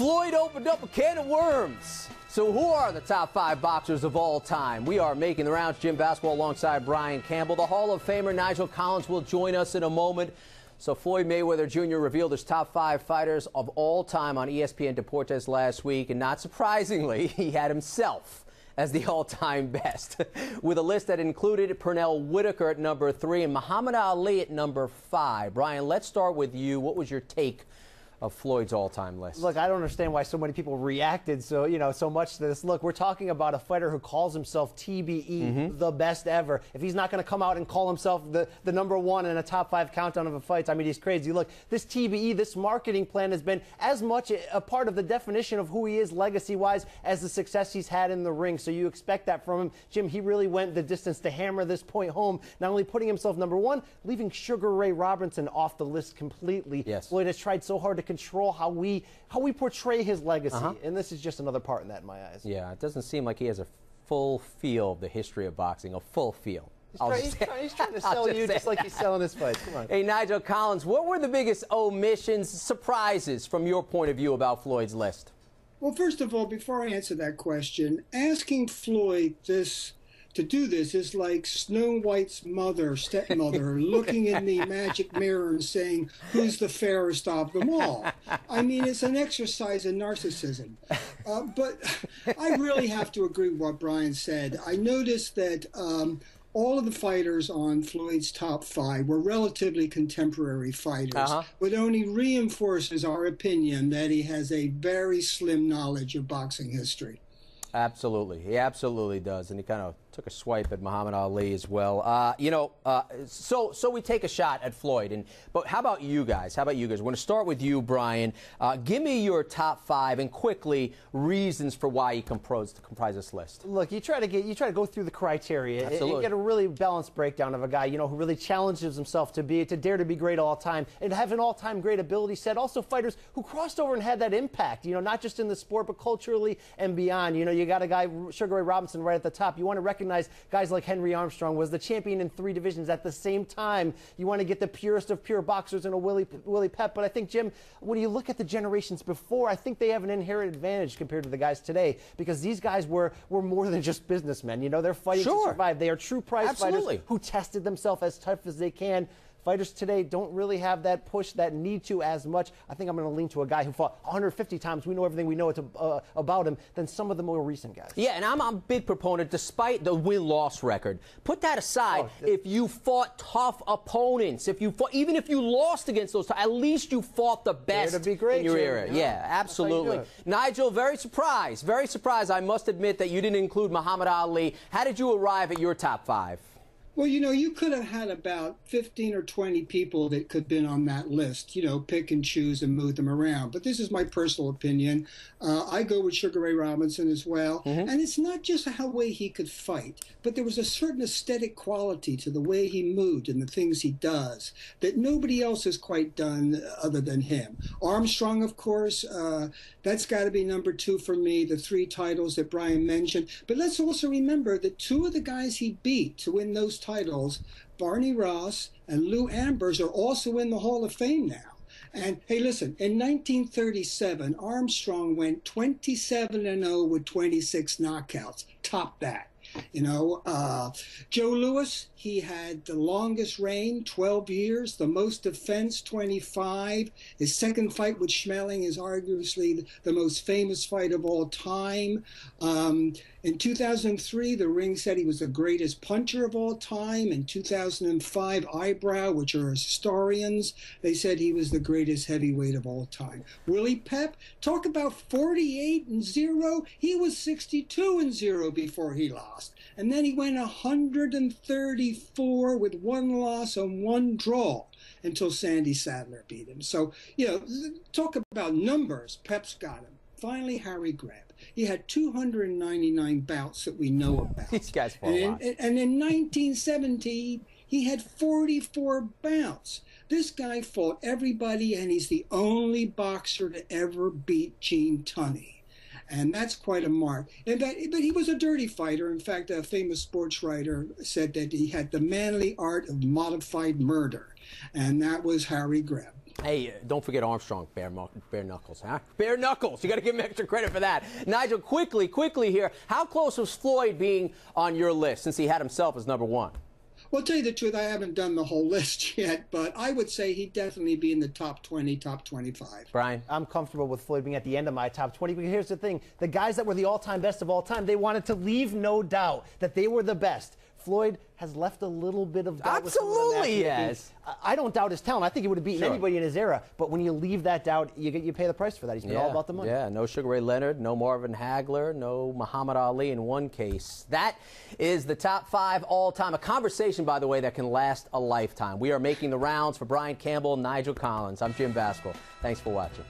Floyd opened up a can of worms. So who are the top 5 boxers of all time? We are making the rounds. Jim Basketball alongside Brian Campbell. The Hall of Famer Nigel Collins will join us in a moment. So Floyd Mayweather Jr. revealed his top 5 fighters of all time on ESPN Deportes last week. And not surprisingly, he had himself as the all-time best, with a list that included Pernell Whitaker at number 3 and Muhammad Ali at number 5. Brian, let's start with you. What was your take of Floyd's all-time list? Look, I don't understand why so many people reacted so much to this. Look, we're talking about a fighter who calls himself TBE, the best ever. If he's not going to come out and call himself the number 1 in a top 5 countdown of a fights, I mean, he's crazy. Look, this TBE, this marketing plan has been as much a part of the definition of who he is legacy-wise as the success he's had in the ring. So you expect that from him. Jim, he really went the distance to hammer this point home, not only putting himself number 1, leaving Sugar Ray Robinson off the list completely. Yes. Floyd has tried so hard to control how we portray his legacy, and this is just another part in that in my eyes. Yeah, it doesn't seem like he has a full feel of the history of boxing, a full feel. He's trying to sell you just like he's selling his fights. Come on. Hey, Nigel Collins, what were the biggest omissions, surprises from your point of view about Floyd's list? Well, first of all, before I answer that question, asking Floyd to do this is like Snow White's stepmother, looking in the magic mirror and saying, who's the fairest of them all? I mean, it's an exercise in narcissism. But I really have to agree with what Brian said. I noticed that all of the fighters on Floyd's top 5 were relatively contemporary fighters, but only reinforces our opinion that he has a very slim knowledge of boxing history. Absolutely. He absolutely does. And he kind of took a swipe at Muhammad Ali as well. So we take a shot at Floyd. But how about you guys? We're going to start with you, Brian. Give me your top 5 and quickly reasons for why you comprise this list. Look, you try to go through the criteria. Absolutely. You get a really balanced breakdown of a guy, who really challenges himself to dare to be great all time and have an all-time great ability set. Also fighters who crossed over and had that impact, not just in the sport, but culturally and beyond. You got a guy, Sugar Ray Robinson, right at the top. You want to recognize guys like Henry Armstrong was the champion in 3 divisions at the same time. You want to get the purest of pure boxers in a Willie Pep. But I think, Jim, when you look at the generations before, I think they have an inherent advantage compared to the guys today, because these guys were more than just businessmen. They're fighting to survive. They are true prize fighters who tested themselves as tough as they can. Fighters today don't really have that push, that need to as much. I think I'm going to lean to a guy who fought 150 times. We know everything we know about him than some of the more recent guys. Yeah, and I'm a big proponent, despite the win-loss record. Put that aside. If you fought tough opponents, even if you lost against those, at least you fought the best in your era. Yeah, absolutely. Nigel, very surprised, I must admit, that you didn't include Muhammad Ali. How did you arrive at your top 5? Well, you could have had about 15 or 20 people that could have been on that list, pick and choose and move them around. But this is my personal opinion. I go with Sugar Ray Robinson as well. And it's not just how way he could fight, but there was a certain aesthetic quality to the way he moved and the things he does that nobody else has quite done other than him. Armstrong, of course, that's got to be number 2 for me, the 3 titles that Brian mentioned. But let's also remember that 2 of the guys he beat to win those titles, Barney Ross and Lou Ambers, are also in the Hall of Fame now. And hey, listen, in 1937, Armstrong went 27-0 with 26 knockouts. Top that. Joe Louis, he had the longest reign, 12 years, the most defense, 25. His second fight with Schmeling is arguably the most famous fight of all time. In 2003, the ring said he was the greatest puncher of all time. In 2005, Eyebrow, which are historians, they said he was the greatest heavyweight of all time. Willie Pep, talk about 48-0. He was 62-0 before he lost. And then he went 134 with 1 loss and 1 draw until Sandy Sadler beat him. So, talk about numbers. Pep's got him. Finally, Harry Greb. He had 299 bouts that we know about. These guys fought a lot. And in 1970, he had 44 bouts. This guy fought everybody, and he's the only boxer to ever beat Gene Tunney. And that's quite a mark. But he was a dirty fighter. In fact, a famous sports writer said that he had the manly art of modified murder. And that was Harry Greb. Hey, don't forget Armstrong, bare knuckles, huh? Bare knuckles. You got to give him extra credit for that. Nigel, quickly here. How close was Floyd being on your list since he had himself as number one? Well, to tell you the truth, I haven't done the whole list yet, but I would say he'd definitely be in the top 20, top 25. Brian? I'm comfortable with Floyd being at the end of my top 20, but here's the thing. The guys that were the all-time best of all time, they wanted to leave no doubt that they were the best. Floyd has left a little bit of doubt. Absolutely, yes. I don't doubt his talent. I think he would have beaten anybody in his era. But when you leave that doubt, you pay the price for that. He's been all about the money. Yeah, no Sugar Ray Leonard, no Marvin Hagler, no Muhammad Ali in one case. That is the top 5 all-time. A conversation, by the way, that can last a lifetime. We are making the rounds for Brian Campbell and Nigel Collins. I'm Jim Baskel. Thanks for watching.